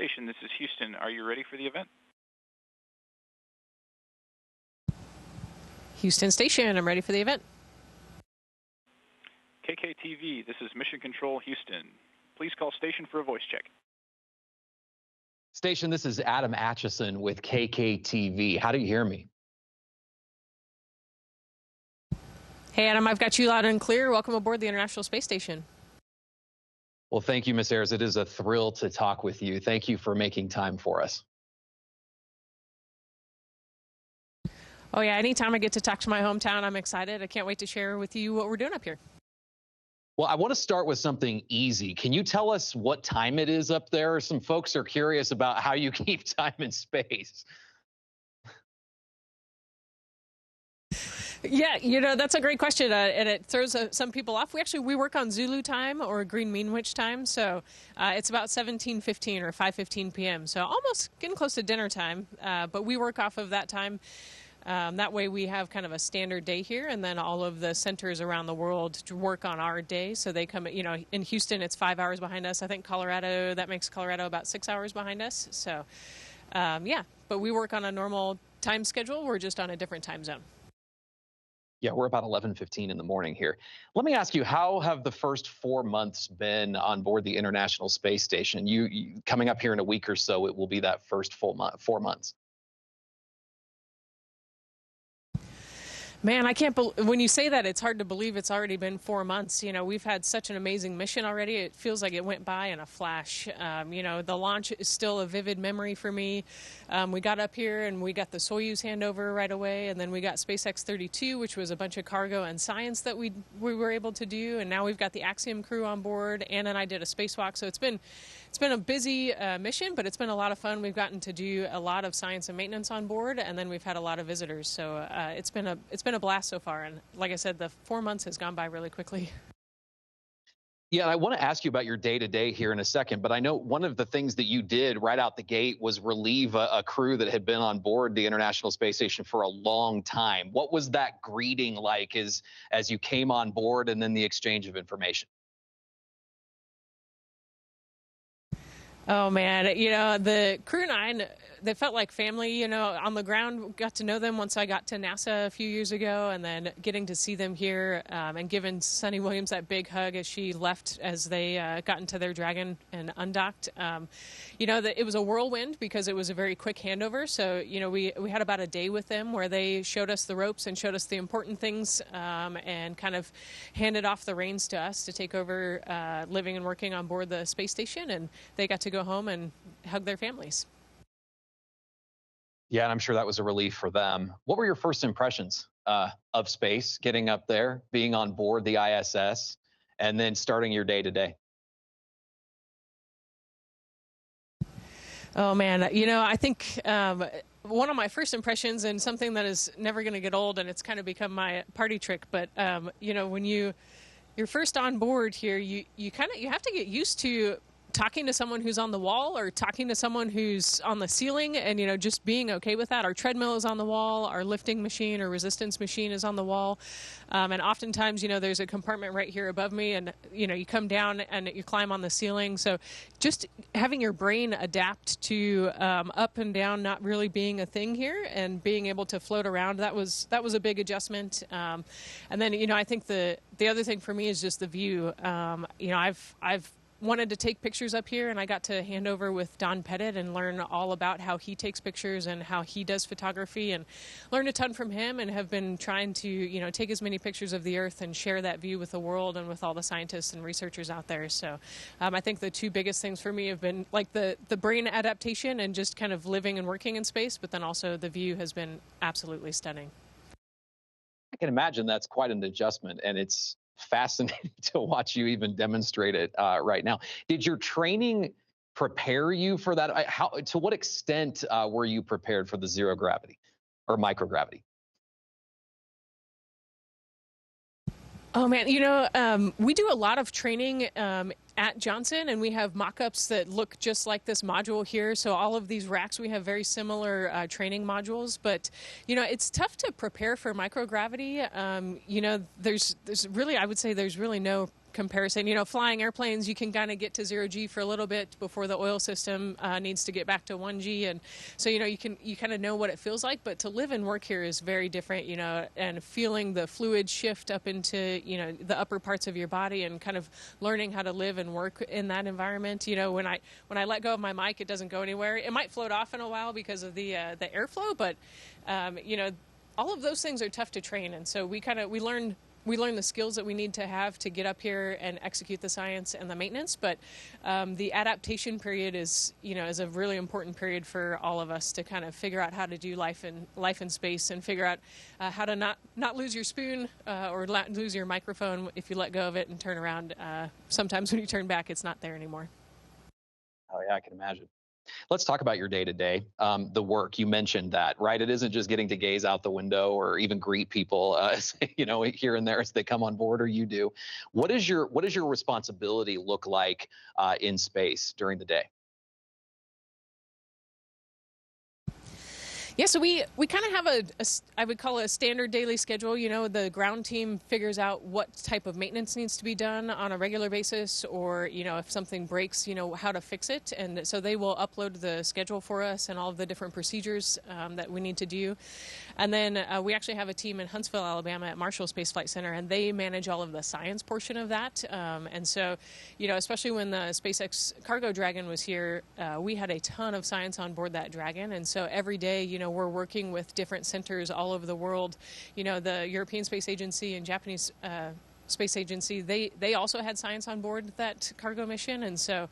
Station, this is Houston. Are you ready for the event? Houston Station, I'm ready for the event. KKTV, this is Mission Control Houston. Please call station for a voice check. Station, this is Adam Atchison with KKTV. How do you hear me? Hey, Adam, I've got you loud and clear. Welcome aboard the International Space Station. Well, thank you, Ms. Ayers. It is a thrill to talk with you. Thank you for making time for us. Oh, yeah, anytime I get to talk to my hometown, I'm excited. I can't wait to share with you what we're doing up here. Well, I want to start with something easy. Can you tell us what time it is up there? Some folks are curious about how you keep time in space. Yeah, that's a great question, and it throws some people off. We work on Zulu time or Green Mean time, so it's about 17:15 or 5:15 p.m., so almost getting close to dinner time, but we work off of that time. That way we have kind of a standard day here, and then all of the centers around the world to work on our day. So they come, in Houston, it's 5 hours behind us. I think Colorado, that makes Colorado about 6 hours behind us. So, yeah, but we work on a normal time schedule. We're just on a different time zone. Yeah, we're about 11:15 in the morning here. Let me ask you, how have the first 4 months been on board the International Space Station? You coming up here in a week or so, it will be that first full 4 months. Man, I can't believe, when you say that, it's hard to believe it's already been 4 months. We've had such an amazing mission already. It feels like it went by in a flash. The launch is still a vivid memory for me. We got up here and we got the Soyuz handover right away, and then we got SpaceX 32, which was a bunch of cargo and science that we were able to do, and now we've got the Axiom crew on board. Anna and I did a spacewalk, so it's been a busy mission, but it's been a lot of fun. We've gotten to do a lot of science and maintenance on board, and then we've had a lot of visitors. So it's been a blast so far. And like I said, the 4 months has gone by really quickly. Yeah, and I want to ask you about your day-to-day here in a second, but I know one of the things that you did right out the gate was relieve a crew that had been on board the International Space Station for a long time. What was that greeting like as you came on board, and then the exchange of information? Oh, man, the crew and I, they felt like family, on the ground. Got to know them once I got to NASA a few years ago, and then getting to see them here and giving Sunny Williams that big hug as she left, as they got into their Dragon and undocked. It was a whirlwind because it was a very quick handover. So, we had about a day with them where they showed us the ropes and showed us the important things and kind of handed off the reins to us to take over living and working on board the space station, and they got to go home and hug their families. Yeah, and I'm sure that was a relief for them. What were your first impressions of space, getting up there, being on board the ISS, and then starting your day to day? Oh, man, I think one of my first impressions, and something that is never going to get old, and it's kind of become my party trick, but, when you're first on board here, you have to get used to talking to someone who's on the wall or talking to someone who's on the ceiling, and just being okay with that. Our treadmill is on the wall, our lifting machine or resistance machine is on the wall, and oftentimes there's a compartment right here above me, and you come down and you climb on the ceiling. So just having your brain adapt to up and down not really being a thing here, and being able to float around, that was a big adjustment. And then I think the other thing for me is just the view. I've wanted to take pictures up here, and I got to hand over with Don Pettit and learn all about how he takes pictures and how he does photography, and learn a ton from him, and have been trying to take as many pictures of the Earth and share that view with the world and with all the scientists and researchers out there. So I think the two biggest things for me have been like the brain adaptation and just kind of living and working in space, but then also the view has been absolutely stunning. I can imagine that's quite an adjustment, and it's fascinating to watch you even demonstrate it right now. Did your training prepare you for that? To what extent were you prepared for the zero gravity or microgravity? Oh, man, we do a lot of training at Johnson, and we have mock-ups that look just like this module here. So all of these racks, we have very similar training modules, but it's tough to prepare for microgravity. There's really, I would say there's really no comparison. Flying airplanes, you can kind of get to 0G for a little bit before the oil system needs to get back to 1G, and so you kind of know what it feels like. But to live and work here is very different, and feeling the fluid shift up into the upper parts of your body, and kind of learning how to live and work in that environment. When I let go of my mic, it doesn't go anywhere. It might float off in a while because of the airflow, but all of those things are tough to train, and so we learn the skills that we need to have to get up here and execute the science and the maintenance. But the adaptation period is a really important period for all of us to kind of figure out how to do life in space, and figure out how to not lose your spoon or lose your microphone if you let go of it and turn around. Sometimes when you turn back, it's not there anymore. Oh yeah, I can imagine. Let's talk about your day-to-day, the work. You mentioned that, right? It isn't just getting to gaze out the window or even greet people, here and there as they come on board, or you do. What does your responsibility look like in space during the day? Yeah, so we kind of have I would call it a standard daily schedule. The ground team figures out what type of maintenance needs to be done on a regular basis, or, if something breaks, how to fix it. And so they will upload the schedule for us and all of the different procedures that we need to do. And then we actually have a team in Huntsville, Alabama at Marshall Space Flight Center, and they manage all of the science portion of that. And so, especially when the SpaceX Cargo Dragon was here, we had a ton of science on board that Dragon. And so every day, we're working with different centers all over the world. The European Space Agency and Japanese Space Agency, they also had science on board that cargo mission. And so,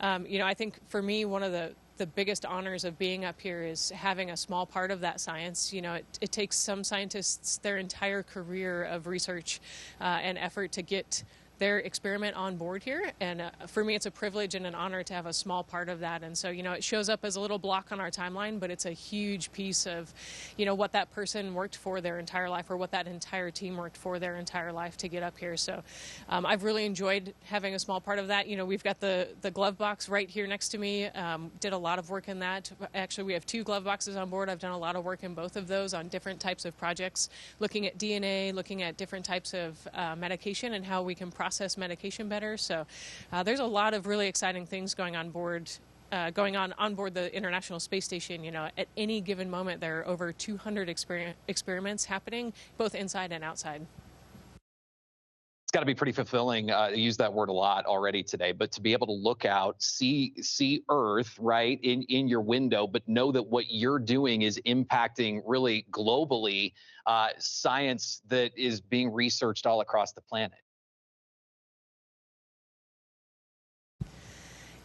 I think for me, one of the biggest honors of being up here is having a small part of that science. It takes some scientists their entire career of research and effort to get their experiment on board here, and for me it's a privilege and an honor to have a small part of that. And so it shows up as a little block on our timeline, but it's a huge piece of what that person worked for their entire life, or what that entire team worked for their entire life to get up here. So I've really enjoyed having a small part of that. We've got the glove box right here next to me. Did a lot of work in that. Actually, we have 2 glove boxes on board. I've done a lot of work in both of those on different types of projects, looking at DNA, looking at different types of medication and how we can process medication better. So there's a lot of really exciting things going on board the International Space Station. At any given moment, there are over 200 experiments happening, both inside and outside. It's got to be pretty fulfilling. I use that word a lot already today, but to be able to look out, see Earth right in your window, but know that what you're doing is impacting really globally science that is being researched all across the planet.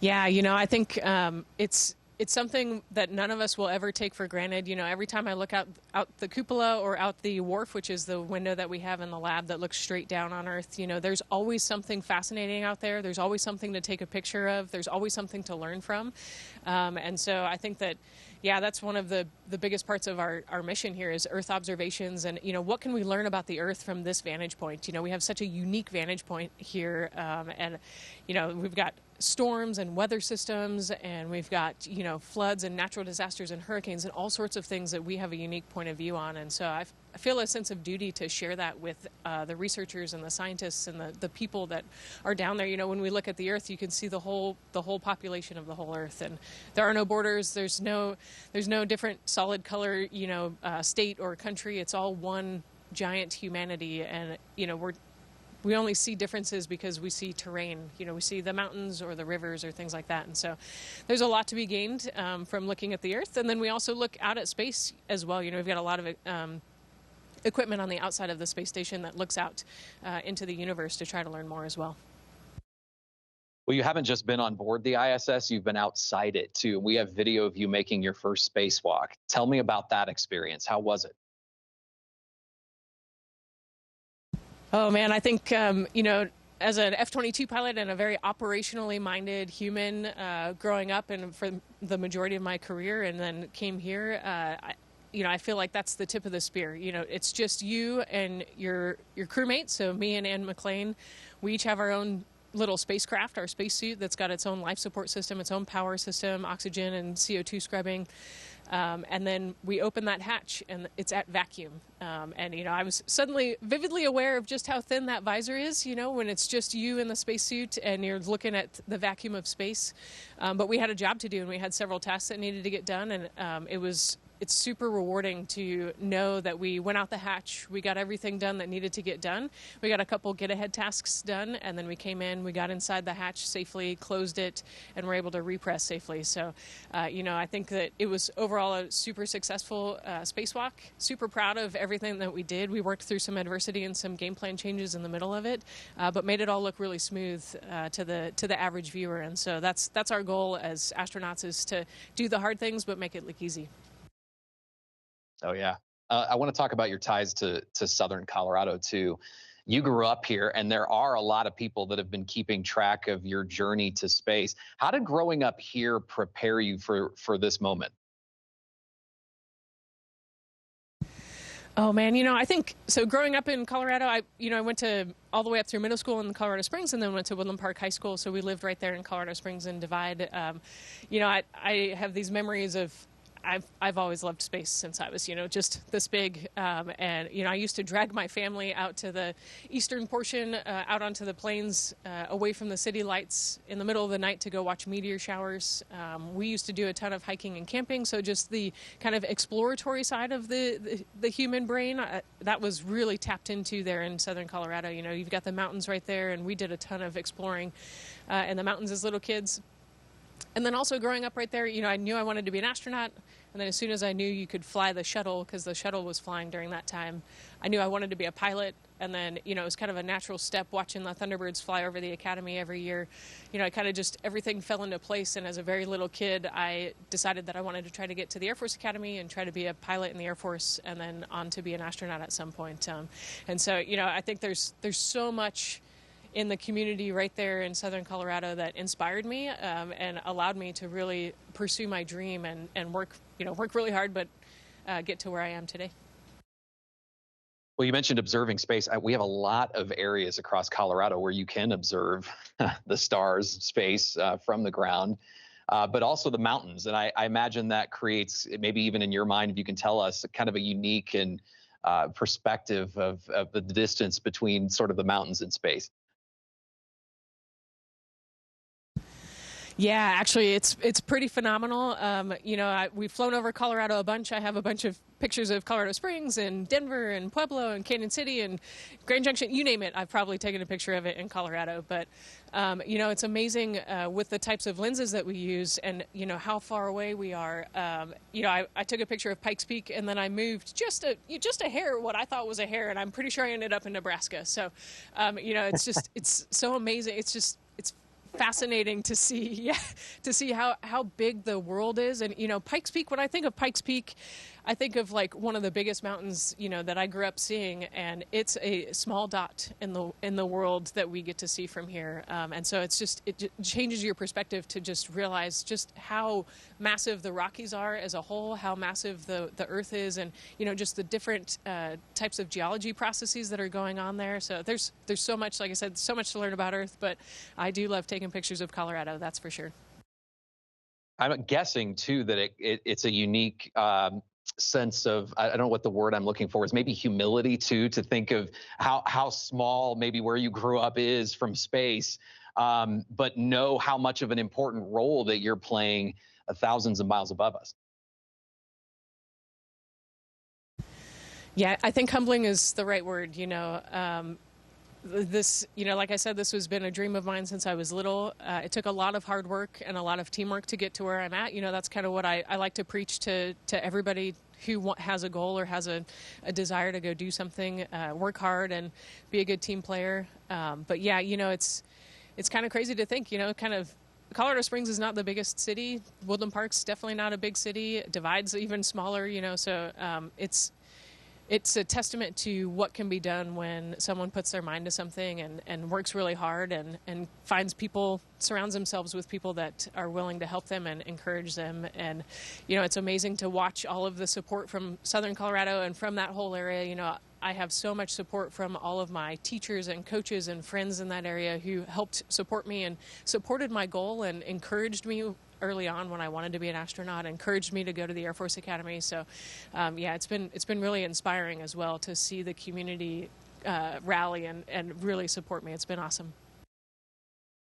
Yeah, I think it's something that none of us will ever take for granted. Every time I look out the cupola or out the wharf, which is the window that we have in the lab that looks straight down on Earth, there's always something fascinating out there. There's always something to take a picture of. There's always something to learn from. And so I think that, that's one of the biggest parts of our mission here is Earth observations. And, what can we learn about the Earth from this vantage point? We have such a unique vantage point here. And, we've got storms and weather systems, and we've got floods and natural disasters and hurricanes and all sorts of things that we have a unique point of view on. And so I feel a sense of duty to share that with the researchers and the scientists and the people that are down there. When we look at the Earth, you can see the whole population of the whole Earth, and there are no borders. There's no different solid color state or country. It's all one giant humanity, and we only see differences because we see terrain. We see the mountains or the rivers or things like that. And so there's a lot to be gained from looking at the Earth. And then we also look out at space as well. We've got a lot of equipment on the outside of the space station that looks out into the universe to try to learn more as well. Well, you haven't just been on board the ISS, you've been outside it too. We have video of you making your first spacewalk. Tell me about that experience. How was it? Oh, man, I think, as an F-22 pilot and a very operationally minded human growing up and for the majority of my career, and then came here, I feel like that's the tip of the spear. It's just you and your crewmates. So me and Ann McLean, we each have our own little spacecraft, our spacesuit that's got its own life support system, its own power system, oxygen and CO2 scrubbing. And then we open that hatch, and it's at vacuum. And, I was suddenly vividly aware of just how thin that visor is, when it's just you in the spacesuit and you're looking at the vacuum of space. But we had a job to do, and we had several tasks that needed to get done, and it's super rewarding to know that we went out the hatch, we got everything done that needed to get done. We got a couple get-ahead tasks done, and then we came in, we got inside the hatch safely, closed it, and were able to repress safely. So, I think that it was overall a super successful spacewalk. Super proud of everything that we did. We worked through some adversity and some game plan changes in the middle of it, but made it all look really smooth to the average viewer. And so that's our goal as astronauts, is to do the hard things but make it look easy. Oh, yeah. I want to talk about your ties to Southern Colorado, too. You grew up here, and there are a lot of people that have been keeping track of your journey to space. How did growing up here prepare you for this moment? Oh, man, I think so. Growing up in Colorado, I went to all the way up through middle school in Colorado Springs, and then went to Woodland Park High School. So we lived right there in Colorado Springs and Divide. I have these memories of I've always loved space since I was, just this big. And, I used to drag my family out to the eastern portion, out onto the plains, away from the city lights in the middle of the night to go watch meteor showers. We used to do a ton of hiking and camping. So just the kind of exploratory side of the human brain, that was really tapped into there in Southern Colorado. You've got the mountains right there, and we did a ton of exploring in the mountains as little kids. And then also growing up right there, I knew I wanted to be an astronaut. And then as soon as I knew you could fly the shuttle, because the shuttle was flying during that time, I knew I wanted to be a pilot. And then, it was kind of a natural step watching the Thunderbirds fly over the academy every year. I kind of just, everything fell into place. And as a very little kid, I decided that I wanted to try to get to the Air Force Academy and try to be a pilot in the Air Force, and then on to be an astronaut at some point. And so, I think there's so much in the community right there in Southern Colorado that inspired me and allowed me to really pursue my dream and work really hard, but get to where I am today. Well, you mentioned observing space. We have a lot of areas across Colorado where you can observe the stars, space from the ground, but also the mountains. And I imagine that creates, maybe even in your mind, if you can tell us, kind of a unique and perspective of the distance between sort of the mountains and space. Yeah, actually, it's pretty phenomenal. We've flown over Colorado a bunch. I have a bunch of pictures of Colorado Springs and Denver and Pueblo and Canyon City and Grand Junction. You name it, I've probably taken a picture of it in Colorado. But, it's amazing with the types of lenses that we use and, how far away we are. I took a picture of Pikes Peak, and then I moved just a hair, what I thought was a hair, and I'm pretty sure I ended up in Nebraska. So, it's so amazing. It's fascinating to see how big the world is. And Pikes Peak, when I think of Pikes Peak, I think of like one of the biggest mountains that I grew up seeing, and it's a small dot in the world that we get to see from here. And so it changes your perspective to just realize just how massive the Rockies are as a whole, how massive the Earth is, and just the different types of geology processes that are going on there. So there's so much, like I said, so much to learn about Earth, but I do love taking pictures of Colorado, that's for sure. I'm guessing too that it's a unique sense of, I don't know what the word I'm looking for is, maybe humility too, to think of how small maybe where you grew up is from space, but know how much of an important role that you're playing thousands of miles above us. Yeah, I think humbling is the right word. This, like I said, this has been a dream of mine since I was little. It took a lot of hard work and a lot of teamwork to get to where I'm at. That's kind of what I like to preach to everybody who has a goal or has a desire to go do something. Work hard and be a good team player. But yeah, it's kind of crazy to think, kind of Colorado Springs is not the biggest city. Woodland Park's definitely not a big city. Divide's even smaller, so it's a testament to what can be done when someone puts their mind to something and works really hard and surrounds themselves with people that are willing to help them and encourage them. And, it's amazing to watch all of the support from Southern Colorado and from that whole area. I have so much support from all of my teachers and coaches and friends in that area who helped support me and supported my goal and encouraged me early on when I wanted to be an astronaut, encouraged me to go to the Air Force Academy. So, yeah, it's been really inspiring as well to see the community rally and really support me. It's been awesome.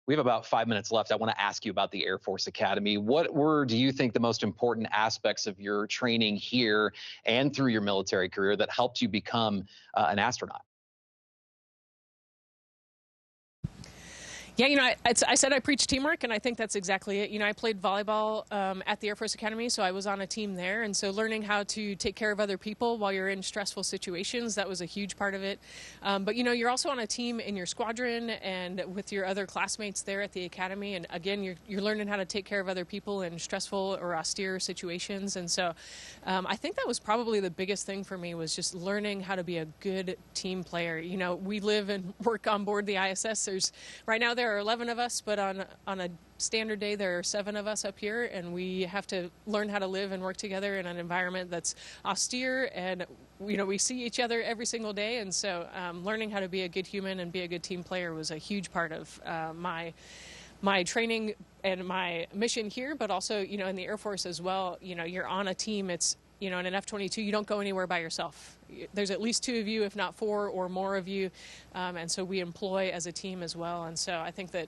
We have about 5 minutes left. I want to ask you about the Air Force Academy. What do you think, the most important aspects of your training here and through your military career that helped you become an astronaut? Yeah, I said I preach teamwork, and I think that's exactly it. I played volleyball at the Air Force Academy, so I was on a team there. And so learning how to take care of other people while you're in stressful situations, that was a huge part of it. But, you're also on a team in your squadron and with your other classmates there at the academy. And again, you're learning how to take care of other people in stressful or austere situations. And so I think that was probably the biggest thing for me, was just learning how to be a good team player. We live and work on board the ISS. Right now there are 11 of us, but on a standard day there are 7 of us up here, and we have to learn how to live and work together in an environment that's austere, and we see each other every single day. And so learning how to be a good human and be a good team player was a huge part of my training and my mission here, but also in the Air Force as well. You're on a team. It's in an F-22, you don't go anywhere by yourself. There's at least 2 of you, if not 4 or more of you, and so we employ as a team as well. And so I think that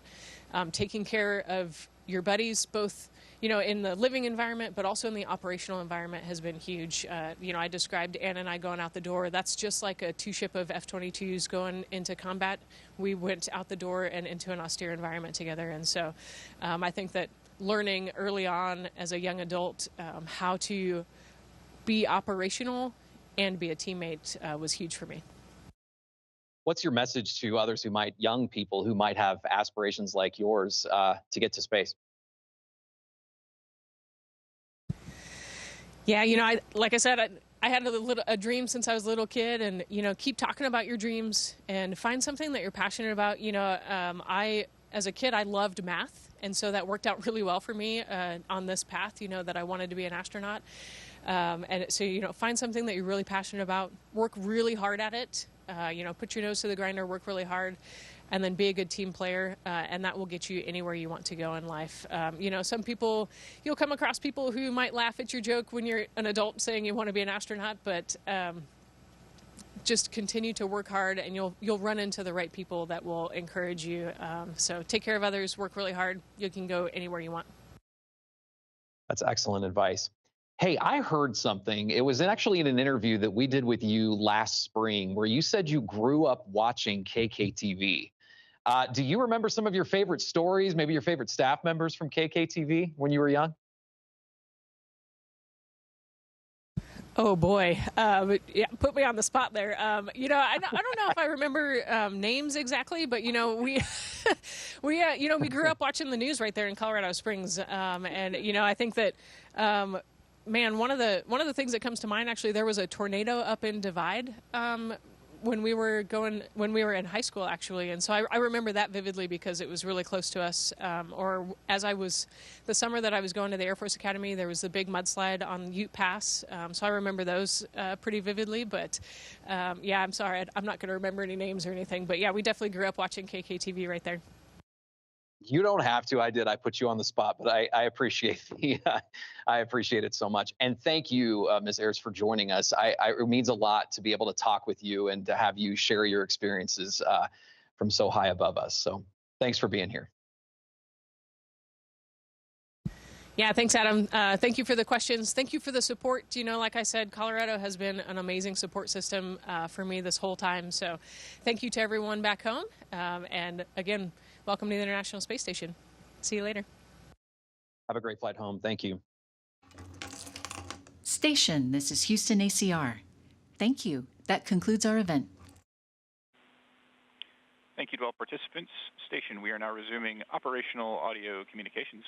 taking care of your buddies, both in the living environment, but also in the operational environment, has been huge. I described Anna and I going out the door. That's just like a 2 ship of F-22s going into combat. We went out the door and into an austere environment together. And so I think that learning early on as a young adult how to be operational and be a teammate was huge for me. What's your message to others young people who might have aspirations like yours to get to space? Yeah, like I said, I had a dream since I was a little kid, and keep talking about your dreams and find something that you're passionate about. As a kid, I loved math, and so that worked out really well for me on this path. That I wanted to be an astronaut. And so, find something that you're really passionate about, work really hard at it, put your nose to the grinder, work really hard, and then be a good team player. And that will get you anywhere you want to go in life. Some people, you'll come across people who might laugh at your joke when you're an adult saying you want to be an astronaut, but just continue to work hard, and you'll run into the right people that will encourage you. So take care of others, work really hard. You can go anywhere you want. That's excellent advice. Hey, I heard something. It was actually in an interview that we did with you last spring, where you said you grew up watching KKTV. Do you remember some of your favorite stories, maybe your favorite staff members from KKTV when you were young? Oh boy, yeah, put me on the spot there. I don't know if I remember names exactly, but we we grew up watching the news right there in Colorado Springs, and I think that. Man, one of the things that comes to mind, actually, there was a tornado up in Divide when we were in high school, actually, and so I remember that vividly because it was really close to us. Or the summer that I was going to the Air Force Academy, there was the big mudslide on Ute Pass, so I remember those pretty vividly. But yeah, I'm sorry, I'm not going to remember any names or anything. But yeah, we definitely grew up watching KKTV right there. You don't have to. I did. I put you on the spot, but I appreciate I appreciate it so much. And thank you, Ms. Ayers, for joining us. It means a lot to be able to talk with you and to have you share your experiences from so high above us. So thanks for being here. Yeah, thanks, Adam. Thank you for the questions. Thank you for the support. Like I said, Colorado has been an amazing support system for me this whole time. So thank you to everyone back home. And again, welcome to the International Space Station. See you later. Have a great flight home. Thank you. Station, this is Houston ACR. Thank you. That concludes our event. Thank you to all participants. Station, we are now resuming operational audio communications.